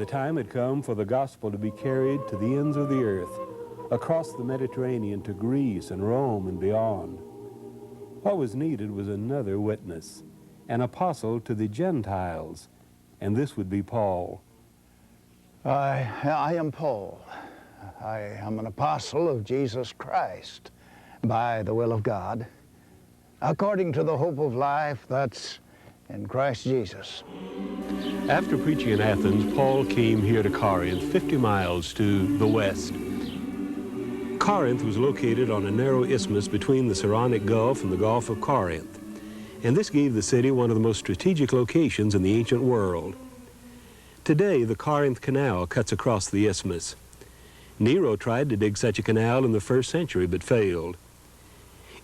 The time had come for the gospel to be carried to the ends of the earth, across the Mediterranean to Greece and Rome and beyond. What was needed was another witness, an apostle to the Gentiles, and this would be Paul. I am Paul. I am an apostle of Jesus Christ by the will of God, according to the hope of life that's in Christ Jesus. After preaching in Athens, Paul came here to Corinth, 50 miles to the west. Corinth was located on a narrow isthmus between the Saronic Gulf and the Gulf of Corinth, and this gave the city one of the most strategic locations in the ancient world. Today, the Corinth Canal cuts across the isthmus. Nero tried to dig such a canal in the 1st century but failed.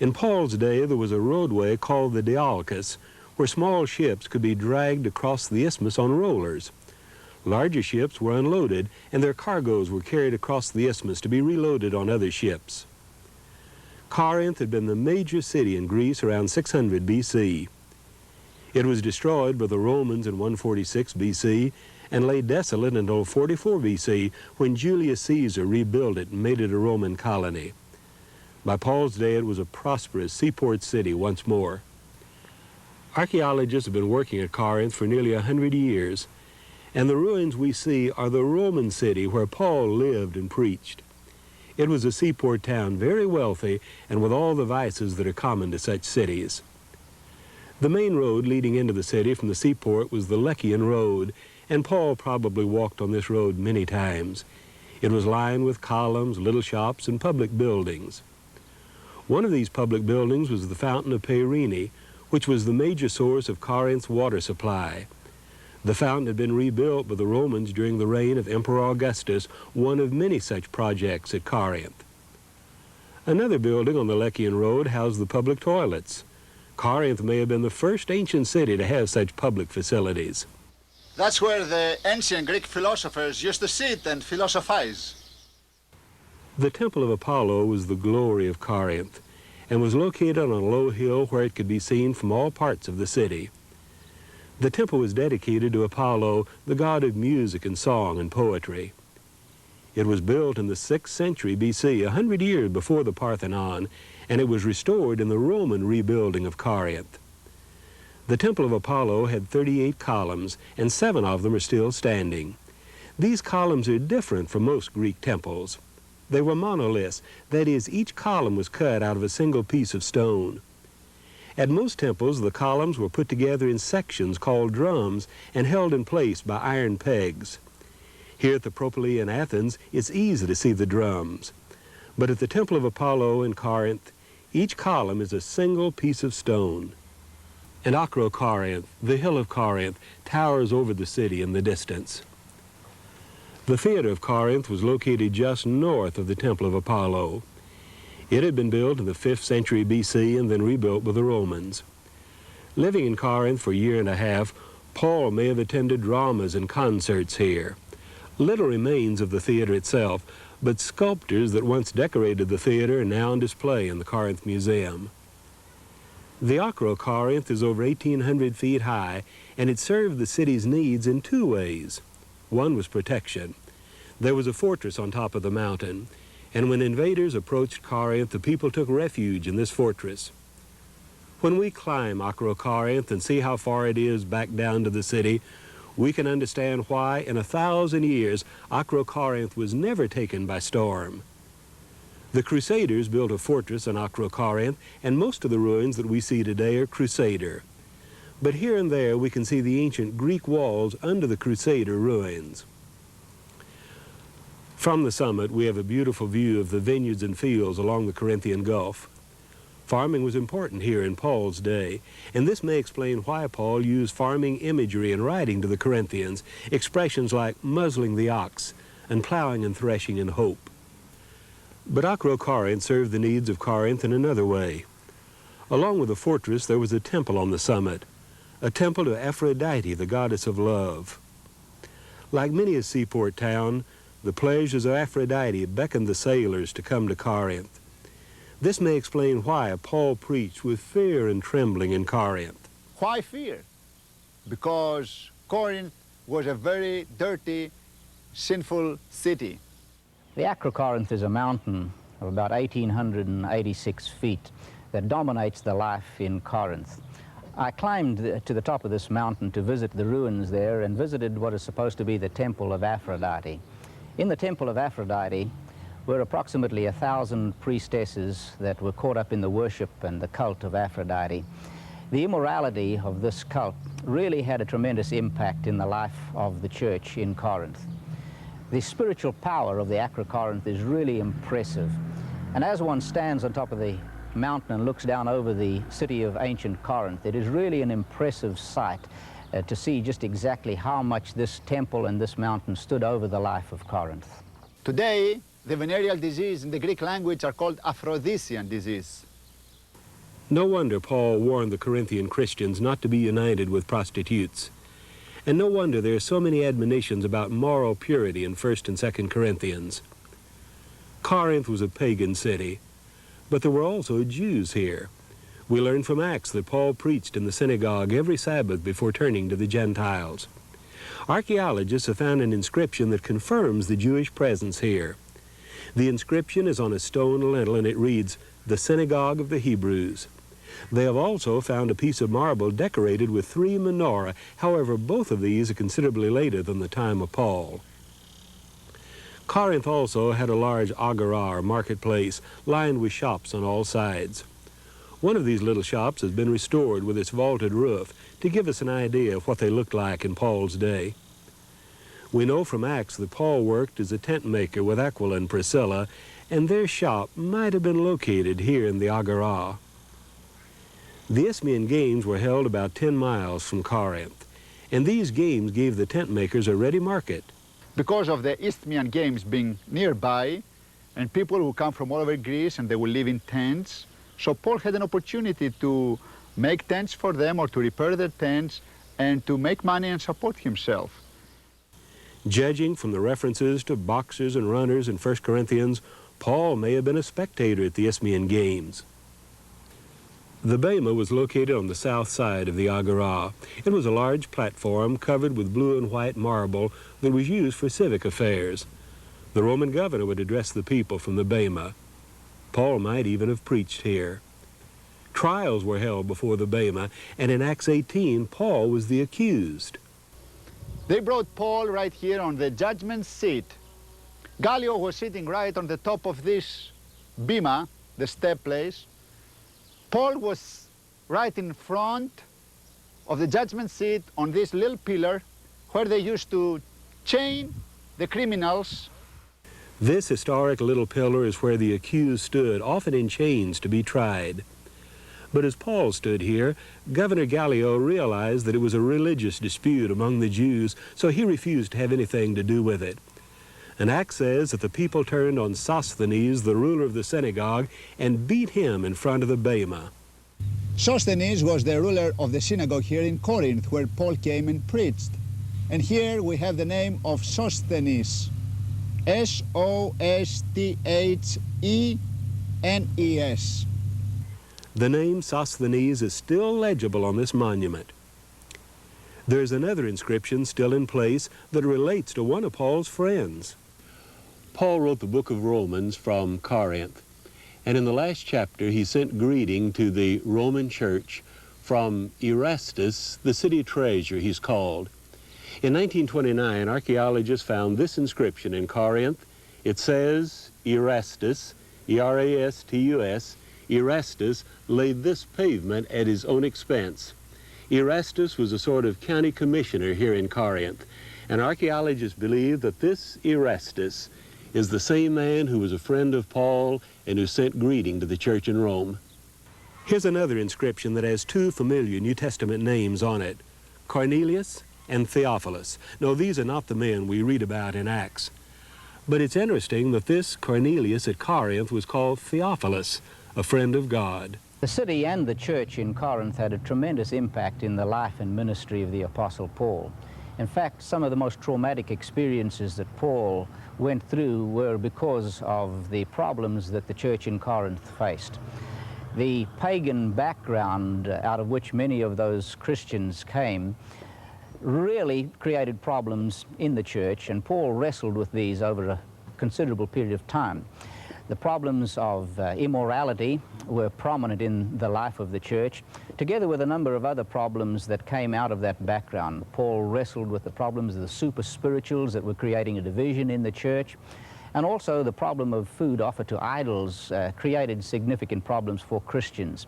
In Paul's day, there was a roadway called the Dialecus, where small ships could be dragged across the isthmus on rollers. Larger ships were unloaded, and their cargoes were carried across the isthmus to be reloaded on other ships. Corinth had been the major city in Greece around 600 BC. It was destroyed by the Romans in 146 BC and lay desolate until 44 BC when Julius Caesar rebuilt it and made it a Roman colony. By Paul's day, it was a prosperous seaport city once more. Archaeologists have been working at Corinth for nearly 100 years, and the ruins we see are the Roman city where Paul lived and preached. It was a seaport town, very wealthy, and with all the vices that are common to such cities. The main road leading into the city from the seaport was the Lechian Road, and Paul probably walked on this road many times. It was lined with columns, little shops, and public buildings. One of these public buildings was the Fountain of Peirene, which was the major source of Corinth's water supply. The fountain had been rebuilt by the Romans during the reign of Emperor Augustus, one of many such projects at Corinth. Another building on the Lechian Road housed the public toilets. Corinth may have been the first ancient city to have such public facilities. That's where the ancient Greek philosophers used to sit and philosophize. The Temple of Apollo was the glory of Corinth, and was located on a low hill where it could be seen from all parts of the city. The temple was dedicated to Apollo, the god of music and song and poetry. It was built in the 6th century BC, 100 years before the Parthenon, and it was restored in the Roman rebuilding of Corinth. The Temple of Apollo had 38 columns, and 7 of them are still standing. These columns are different from most Greek temples. They were monoliths, that is, each column was cut out of a single piece of stone. At most temples, the columns were put together in sections called drums and held in place by iron pegs. Here at the Propylaea in Athens, it's easy to see the drums. But at the Temple of Apollo in Corinth, each column is a single piece of stone. And Acrocorinth, the hill of Corinth, towers over the city in the distance. The theater of Corinth was located just north of the Temple of Apollo. It had been built in the 5th century BC and then rebuilt by the Romans. Living in Corinth for a year and a half, Paul may have attended dramas and concerts here. Little remains of the theater itself, but sculptures that once decorated the theater are now on display in the Corinth Museum. The Acrocorinth is over 1,800 feet high, and it served the city's needs in 2 ways. One was protection. There was a fortress on top of the mountain, and when invaders approached Corinth, the people took refuge in this fortress. When we climb Acrocorinth and see how far it is back down to the city, we can understand why in 1,000 years Acrocorinth was never taken by storm. The Crusaders built a fortress in Acrocorinth, and most of the ruins that we see today are Crusader. But here and there we can see the ancient Greek walls under the Crusader ruins. From the summit, we have a beautiful view of the vineyards and fields along the Corinthian Gulf. Farming was important here in Paul's day, and this may explain why Paul used farming imagery in writing to the Corinthians, expressions like muzzling the ox and plowing and threshing in hope. But Acrocorinth served the needs of Corinth in another way. Along with the fortress, there was a temple on the summit, a temple to Aphrodite, the goddess of love. Like many a seaport town, the pleasures of Aphrodite beckoned the sailors to come to Corinth. This may explain why Paul preached with fear and trembling in Why fear? Because Corinth was a very dirty sinful city. The Corinth is a mountain of about 1,886 feet that dominates the life in Corinth. I climbed to the top of this mountain to visit the ruins there and visited what is supposed to be the temple of Aphrodite. In the temple of Aphrodite were approximately 1,000 priestesses that were caught up in the worship and the cult of Aphrodite. The immorality of this cult really had a tremendous impact in the life of the church in Corinth. The spiritual power of the Corinth is really impressive. And as one stands on top of the mountain and looks down over the city of ancient Corinth, it is really an impressive sight to see just exactly how much this temple and this mountain stood over the life of Corinth. Today, the venereal disease in the Greek language are called Aphrodisian disease. No wonder Paul warned the Corinthian Christians not to be united with prostitutes. And no wonder there are so many admonitions about moral purity in 1st and 2nd Corinthians. Corinth was a pagan city, but there were also Jews here. We learn from Acts that Paul preached in the synagogue every Sabbath before turning to the Gentiles. Archaeologists have found an inscription that confirms the Jewish presence here. The inscription is on a stone lintel and it reads, "The Synagogue of the Hebrews." They have also found a piece of marble decorated with 3 menorah. However, both of these are considerably later than the time of Paul. Corinth also had a large agora, or marketplace, lined with shops on all sides. One of these little shops has been restored with its vaulted roof to give us an idea of what they looked like in Paul's day. We know from Acts that Paul worked as a tent maker with Aquila and Priscilla, and their shop might have been located here in the agora. The Isthmian Games were held about 10 miles from Corinth, and these games gave the tent makers a ready market. Because of the Isthmian Games being nearby, and people who come from all over Greece and they will live in tents, so Paul had an opportunity to make tents for them or to repair their tents and to make money and support himself. Judging from the references to boxers and runners in 1 Corinthians, Paul may have been a spectator at the Isthmian Games. The bema was located on the south side of the agora. It was a large platform covered with blue and white marble that was used for civic affairs. The Roman governor would address the people from the bema. Paul might even have preached here. Trials were held before the bema, and in Acts 18, Paul was the accused. They brought Paul right here on the judgment seat. Gallio was sitting right on the top of this bema, the step place. Paul was right in front of the judgment seat on this little pillar where they used to chain the criminals. This historic little pillar is where the accused stood, often in chains, to be tried. But as Paul stood here, Governor Gallio realized that it was a religious dispute among the Jews, so he refused to have anything to do with it. And Acts says that the people turned on Sosthenes, the ruler of the synagogue, and beat him in front of the bema. Sosthenes was the ruler of the synagogue here in Corinth, where Paul came and preached. And here we have the name of Sosthenes, S-O-S-T-H-E-N-E-S. The name Sosthenes is still legible on this monument. There's another inscription still in place that relates to one of Paul's friends. Paul wrote the book of Romans from Corinth, and in the last chapter he sent greeting to the Roman church from Erastus, the city treasurer he's called. In 1929, archaeologists found this inscription in Corinth. It says, Erastus, E-R-A-S-T-U-S, Erastus laid this pavement at his own expense. Erastus was a sort of county commissioner here in Corinth, and archaeologists believe that this Erastus is the same man who was a friend of Paul and who sent greeting to the church in Rome. Here's another inscription that has two familiar New Testament names on it, Cornelius and Theophilus. No, these are not the men we read about in Acts. But it's interesting that this Cornelius at Corinth was called Theophilus, a friend of God. The city and the church in Corinth had a tremendous impact in the life and ministry of the Apostle Paul. In fact, some of the most traumatic experiences that Paul went through were because of the problems that the church in Corinth faced. The pagan background out of which many of those Christians came really created problems in the church, and Paul wrestled with these over a considerable period of time. The problems of immorality were prominent in the life of the church, together with a number of other problems that came out of that background. Paul wrestled with the problems of the super spirituals that were creating a division in the church, and also the problem of food offered to idols created significant problems for Christians.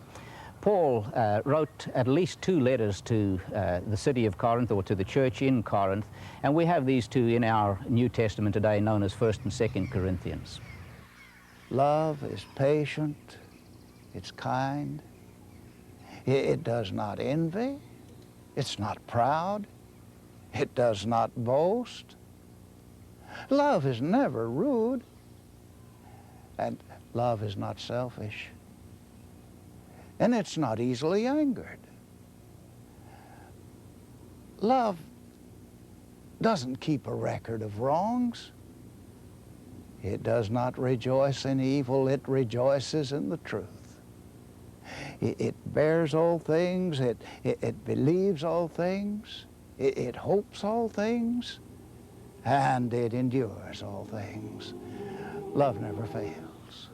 Paul wrote at least 2 letters to the city of Corinth, or to the church in Corinth, and we have these 2 in our New Testament today, known as 1st and 2nd Corinthians. Love is patient, it's kind, it does not envy, it's not proud, it does not boast. Love is never rude, and love is not selfish, and it's not easily angered. Love doesn't keep a record of wrongs. It does not rejoice in evil, it rejoices in the truth. It bears all things, it believes all things, it hopes all things, and it endures all things. Love never fails.